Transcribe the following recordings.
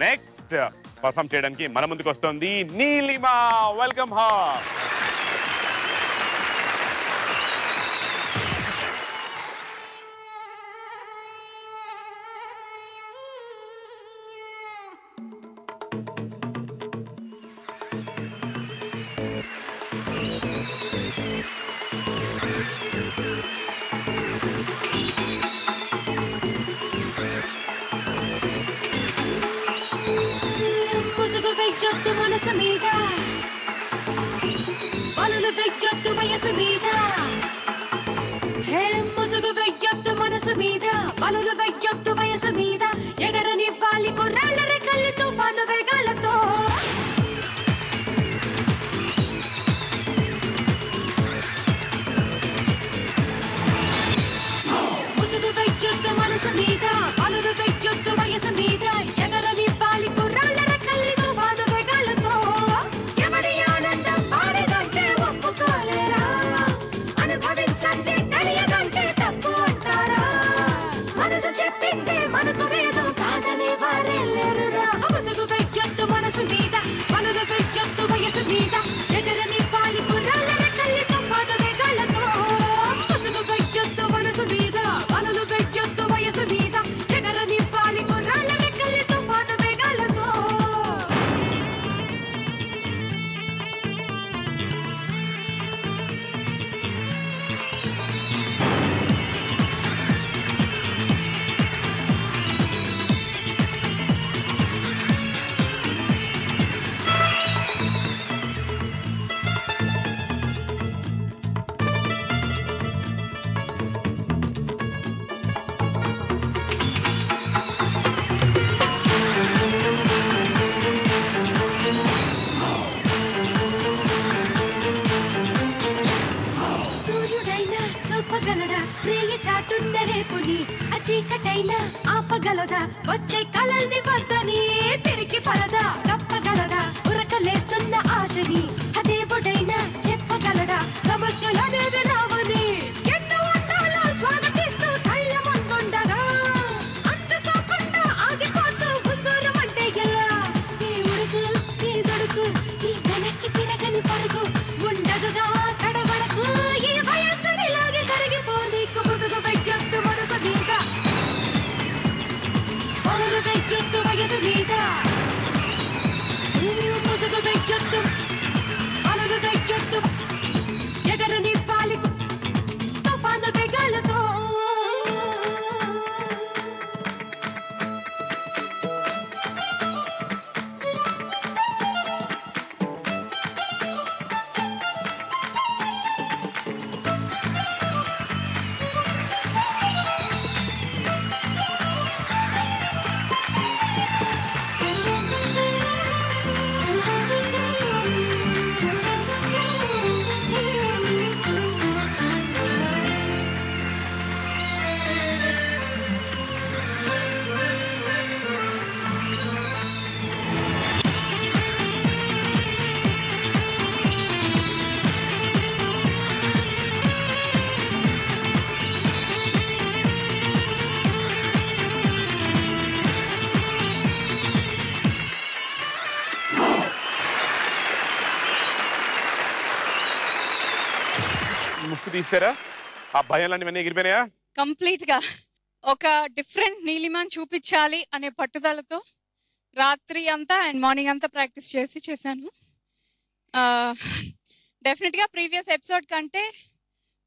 Next perform చేయడానికి మన ముందుకు వస్తుంది నీలిమ. వెల్కమ్ హా. మనసు మీద వలలు వెయ్యొద్దు వయసు మీద హే ముసుగు వెయ్యొద్దు మనసు మీద వలలు వెయ్యొద్దు వయసు మీద ఎగరనివ్వాలి కుర్రాళ్ళ రెక్కల్ని తుఫాను వేగాలతో ముసుగు వెయ్యొద్దు మనసు మీద వలలు వెయ్యొద్దు వయసు మీద ఎగరనివ్వాలి కుర్రాళ్ళ రెక్కల్ని తుఫాను వేగాలతో ఎవరి ఆనందం వారిదంటే ఒప్పుకోలేరా అనుభవించండి తెలియదంటే తప్పు అంటారా మనసు చెప్పిందే మనకు వేదం కాదని వారే లేరురా ముసుగు వెయ్యొద్దు మనసు మీద వలలు వెయ్యొద్దు వయసు మీద ఎగరనివ్వాలి కుర్రాళ్ళ రెక్కల్ని తుఫాను వేగాలతో ముసుగు వెయ్యొద్దు మనసు మీద వలలు వెయ్యొద్దు వయసు మీద ఎగరనివ్వాలి కుర్రాళ్ళ రెక్కల్ని తుఫాను వేగాలతో సూర్యుడైనా చూపగలడా రేయి చాటున్న రేపుని ఆ చీకటైనా ఆపగలదా వచ్చే కలల్ని వద్దని పెరిగి పరదా కప్పగలదా ఉరకలేస్తున్న ఆశని ఆ దేవుడైనా చెప్పగలడా సమస్యలనేవి రావని ఎన్నో అందాలు స్వాగతిస్తూ ధైర్యమంతుండగా అందుకోకుండా ఆగిపోతూ ఉసూరమంటే ఎలా ఈ ఉడుకు ఈ దొడుకు ఈ వెనక్కి తిరగని పరుగు ఉండదుగా కడవరకు ఈ వయస్సుని లాగే కరిగిపోని ముసుగు వెయ్యొద్దు మనసు మీద వలలు వెయ్యొద్దు వయసు మీద ముసుగు వెయ్యొద్దు వలలు వెయ్యొద్దు ఎగరనివ్వాలి తుఫాను వేగాలతో ముసుగు తీసారా? ఆ భయాలన్నీ ఎగిరిపోయినాయా? కంప్లీట్ గా ఒక డిఫరెంట్ నీలిమాన్ చూపించాలి అనే పట్టుదలతో రాత్రి అంతా అండ్ మార్నింగ్ అంతా ప్రాక్టీస్ చేశాను. డెఫినెట్ గా ప్రీవియస్ ఎపిసోడ్ కంటే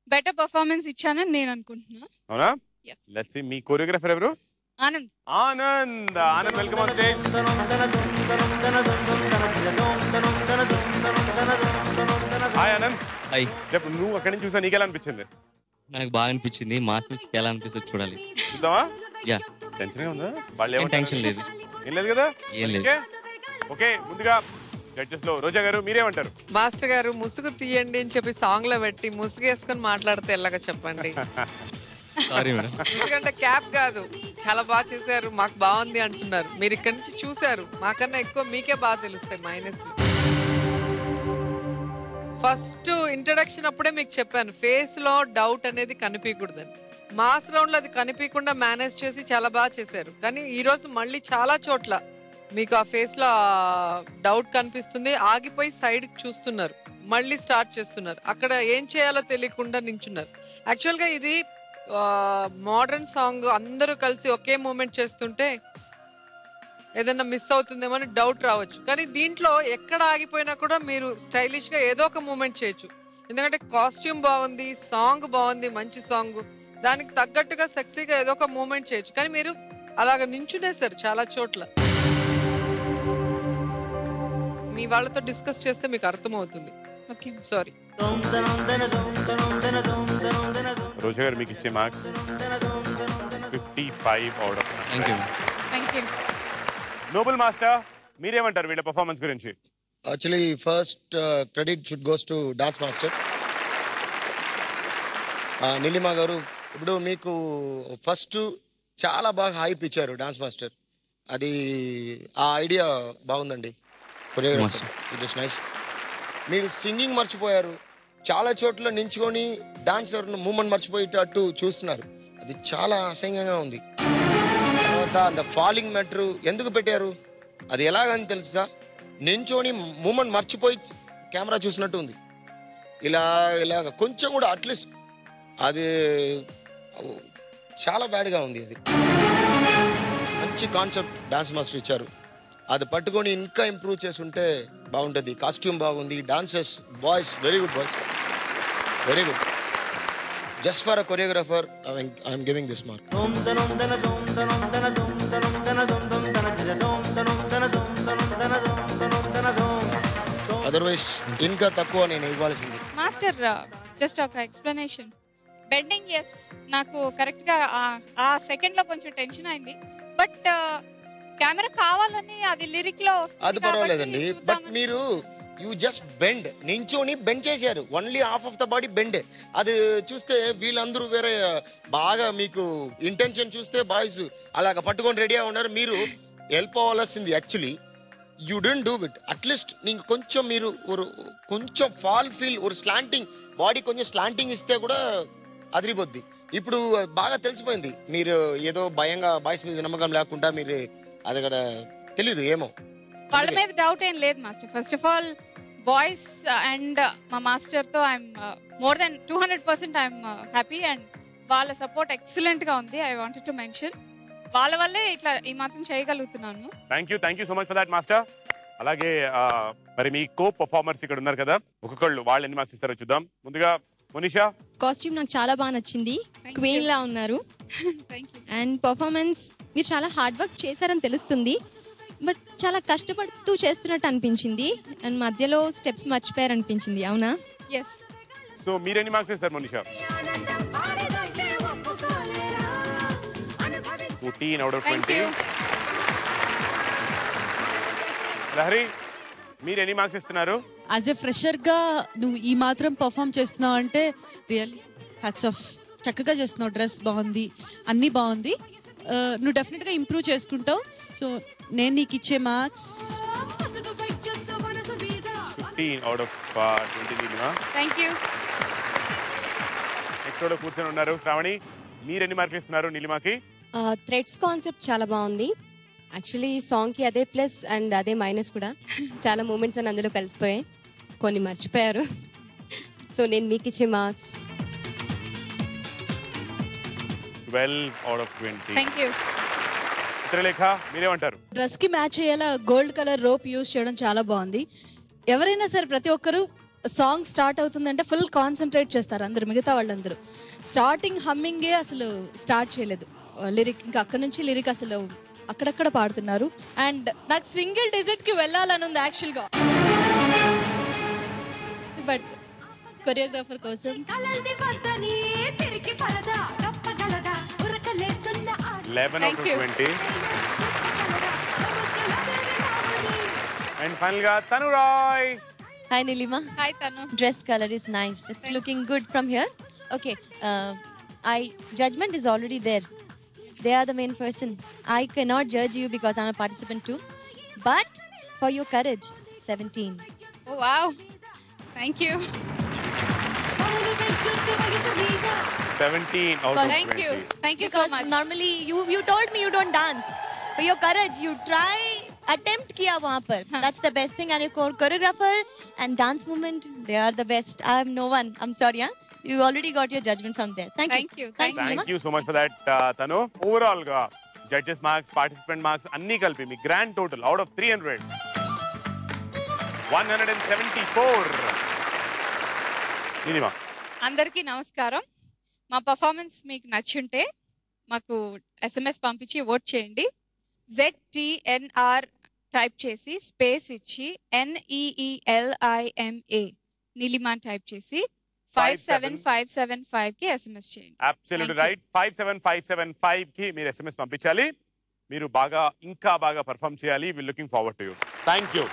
బెటర్ పర్ఫార్మెన్స్ ఇచ్చానని నేను అనుకుంటున్నా. అవునా? Yes. Let's see. మీ కొరియోగ్రాఫర్ ఎవరు? Anand. Anand. Anand welcome on stage. Hi Anand. Hi. చెప్పు, నువ్వు అక్కడి నుంచి చూసా, నీకెలా అనిపించింది? నాకు బాగా అనిపించింది. మాకు ఎలా అనిపిస్తుంది చూడాలి. చూద్దామా? యా. టెన్షన్ గా ఉందా? వాళ్ళు ఏం ఏమంటారు? టెన్షన్ లేదు. ఏం లేదు కదా? ఏం లేదు. ఓకే, ముందుగా జడ్జెస్ లో రోజా గారు మీరేమంటారు? మాస్టర్ గారు ముసుగు తీయండి అని చెప్పి సాంగ్ లో పెట్టి ముసుగు వేసుకొని మాట్లాడితే ఎలాగ చెప్పండి. Sorry madam. ఎందుకంటే క్యాప్ కాదు, చాలా బాగా చేశారు, మాకు బాగుంది అంటున్నారు. మీరు ఇక్కడి నుంచి చూసారు, మాకన్నా ఎక్కువ మీకే బాగా తెలుస్తాయి మైనస్. ఫస్ట్ ఇంట్రడక్షన్ అప్పుడే మీకు చెప్పాను, ఫేస్ లో డౌట్ అనేది కనిపించకూడదని. మాస్ రౌండ్ లో అది కనిపించకుండా మేనేజ్ చేసి చాలా బాగా చేశారు. కానీ ఈ రోజు మళ్ళీ చాలా చోట్ల మీకు ఆ ఫేస్ లో డౌట్ కనిపిస్తుంది. ఆగిపోయి సైడ్ చూస్తున్నారు, మళ్ళీ స్టార్ట్ చేస్తున్నారు. అక్కడ ఏం చేయాలో తెలియకుండా నించున్నారు. యాక్చువల్ గా ఇది మోడర్న్ సాంగ్, అందరూ కలిసి ఒకే మూమెంట్ చేస్తుంటే ఏదైనా మిస్ అవుతుందేమో అని డౌట్ రావచ్చు. కానీ దీంట్లో ఎక్కడ ఆగిపోయినా కూడా మీరు స్టైలిష్ గా ఏదో ఒక మూమెంట్ చేయొచ్చు. ఎందుకంటే కాస్ట్యూమ్ బాగుంది, సాంగ్ బాగుంది, మంచి సాంగ్, దానికి తగ్గట్టుగా సెక్సీగా ఏదో ఒక మూమెంట్ చేయొచ్చు. కానీ మీరు అలాగ నించునేసారు చాలా చోట్ల. మీ వాళ్ళతో డిస్కస్ చేస్తే మీకు అర్థమవుతుంది. Okay, sorry. రోజా గారు మీకు ఇచ్చే marks 55 out of 100. Thank you. Thank you. Noble master, మీరేమంటారు వీళ్ళ పర్ఫార్మెన్స్ గురించి? Actually, first credit should goes to dance master. Neelima గారు, ఇప్పుడు మీకు ఫస్ట్ చాలా బాగా హైప్ ఇచ్చారు డాన్స్ మాస్టర్. అది ఆ ఐడియా బాగుందండి. Choreographer it is nice. మీరు సింగింగ్ మర్చిపోయారు, చాలా చోట్ల నించుకొని డాన్సర్ మూమెంట్ మర్చిపోయేటట్టు చూస్తున్నారు. అది చాలా అసహ్యంగా ఉంది. తర్వాత అంత ఫాలింగ్ మ్యాటర్ ఎందుకు పెట్టారు? అది ఎలాగని తెలుసా? నించోని మూమెంట్ మర్చిపోయి కెమెరా చూసినట్టు ఉంది. ఇలాగ కొంచెం కూడా అట్లీస్ట్ అది చాలా బ్యాడ్గా ఉంది. అది మంచి కాన్సెప్ట్ డాన్స్ మాస్టర్ ఇచ్చారు. అది పట్టుకొని ఇంకా ఇంప్రూవ్ చేసి ఉంటే బాగుంటుంది. కాస్ట్యూమ్ బాగుంది, dancers, boys, very good boys, very good. Just for a choreographer I'm giving this mark. Otherwise ఇంకా తక్కువ నేను ఇవ్వాల్సింది. మాస్టర్, జస్ట్ ఒక ఎక్స్ప్లెనేషన్. బెండింగ్ ఎస్, నాకు కరెక్ట్ గా ఆ సెకండ్ లో కొంచెం టెన్షన్ అయింది. బట్ కెమెరా కావాలని అది లిరిక్ లో అది పర్వాలేదండి. బట్ మీరు యూ జస్ట్ బెండ్, నించోని బెండ్ చేశారు. Only half of the body bend. అది చూస్తే వీళ్ళందరూ వేరే బాగా మీకు ఇంటెన్షన్ చూస్తే బాయ్స్ అలాగ పట్టుకొని రెడీగా ఉన్నారు. మీరు వెళ్ళిపోవాల్సింది. Actually you don't do it. At least నీకు కొంచెం మీరు కొంచెం ఫాల్ ఫీల్ స్లాంటింగ్ బాడీ కొంచెం స్లాంటింగ్ ఇస్తే కూడా అదిరిపోద్ది. ఇప్పుడు బాగా తెలిసిపోయింది. మీరు ఏదో భయంగా బాయ్స్ మీద నమ్మకం లేకుండా మీరు అది కూడా తెలీదు ఏమో. వాళ్ళ మీద డౌట్ ఏం లేదు master. First of all boys and మా మాస్టర్ తో I'm more than 200% I'm happy. And వాళ్ళ సపోర్ట్ ఎక్సలెంట్ గా ఉంది. ఐ వాంటెడ్ టు మెన్షన్, వాళ్ళ వల్లే ఇట్లా ఈ మాత్రం చేయగలుగుతున్నాను. Thank you so much for that master. అలాగే మరి మీ కో పర్ఫార్మర్స్ ఇక్కడ ఉన్నారు కదా, ఒక్కొక్కళ్ళు వాళ్ళు ఎన్ని మార్క్స్ ఇస్తారో చూద్దాం. ముందుగా మనీషా. కాస్ట్యూమ్ నాకు చాలా బాగా నచ్చింది, క్వీన్ లా ఉన్నారు. అండ్ పర్ఫార్మెన్స్ మీరు చాలా హార్డ్ వర్క్ చేశారని తెలుస్తుంది, బట్ చాలా కష్టపడుతూ చేస్తున్నట్టు అనిపించింది. అండ్ మధ్యలో స్టెప్స్ మర్చిపోయారు అనిపించింది. అవునా? ఎస్. సో మీరు ఎన్ని మార్క్స్ ఇస్తారు మనీషా? 14 out of 20. లహరి, మీరు ఎన్ని మార్క్స్ ఇస్తున్నారు? యాజ్ ఎ ఫ్రెషర్ గా నువ్వు ఈ మాత్రం పర్ఫామ్ చేస్తున్నావు అంటే రియల్లీ హ్యాట్స్ ఆఫ్. చక్కగా చేస్తున్నావు, డ్రెస్ బాగుంది, అన్నీ బాగుంది. నువ్వు డెఫినెట్ గా ఇంప్రూవ్ చేసుకుంటావు. సో నేను నీకు ఇచ్చే marks 15 out of 20. Thank you. Next లో కూర్చొని ఉన్నారు శ్రావణి. మీరు ఎన్ని మార్కులు ఇస్తున్నారు నీలిమాకి? థ్రెడ్స్ కాన్సెప్ట్ చాలా బాగుంది. యాక్చువల్లీ సాంగ్కి అదే ప్లస్ అండ్ అదే మైనస్ కూడా. చాలా మూమెంట్స్ అని అందులో కలిసిపోయాయి, కొన్ని మర్చిపోయారు. సో నేను మీకు ఇచ్చే marks 12 out of 20. Thank you. Chitralekha, మీరేమంటారు? డ్రెస్ కి మ్యాచ్ అయ్యేలా గోల్డ్ కలర్ రోప్ యూజ్ చేయడం చాలా బాగుంది. ఎవరైనా సరే ప్రతి ఒక్కరు సాంగ్ స్టార్ట్ అవుతుందంటే ఫుల్ కాన్సన్ట్రేట్ చేస్తారు అందరు, మిగతా వాళ్ళందరూ. స్టార్టింగ్ హమ్మింగే అసలు స్టార్ట్ చేయలేదు, లిరిక్ ఇంకా అక్కడ నుంచి లిరిక్ అసలు అక్కడక్కడ పాడుతున్నారు. అండ్ నాకు సింగిల్ డిజిట్ కి వెళ్ళాలని ఉంది యాక్చువల్ గా, బట్ కొరియోగ్రాఫర్ కోసం 11 out of 20. And finally గా తను రాయ్. Hi Nilima. హాయ్ తను. Dress color is nice. It's looking good from here. Okay. Judgment is already there. They are the main person. I cannot judge you because I'm a participant too. But for your courage, 17. Oh wow, thank you 17 out of 20. Thank you so much. Normally you told me you don't dance. For your courage, you try attempt kiya wahan par. That's the best thing. And your choreographer and dance movement, they are the best. I am no one. I'm sorry, huh? You already got your judgment from there. Thank you. Thank you so much for that, Tanu. Overall ga judges marks, participant marks anni kalpi me grand total out of 300 174 minimum. అందరికీ నమస్కారం. మా performance మీకు నచ్చుంటే మాకు SMS పంపించి vote చేయండి. ZTNR type చేసి space ఇచ్చి NEELIMA Neelima type చేసి 57575 కి SMS చేయండి. Absolutely right. 57575 కి మీరు SMS పంపించాలి. మీరు ఇంకా బాగా పర్ఫామ్ చేయాలి. We looking forward to you. Thank you.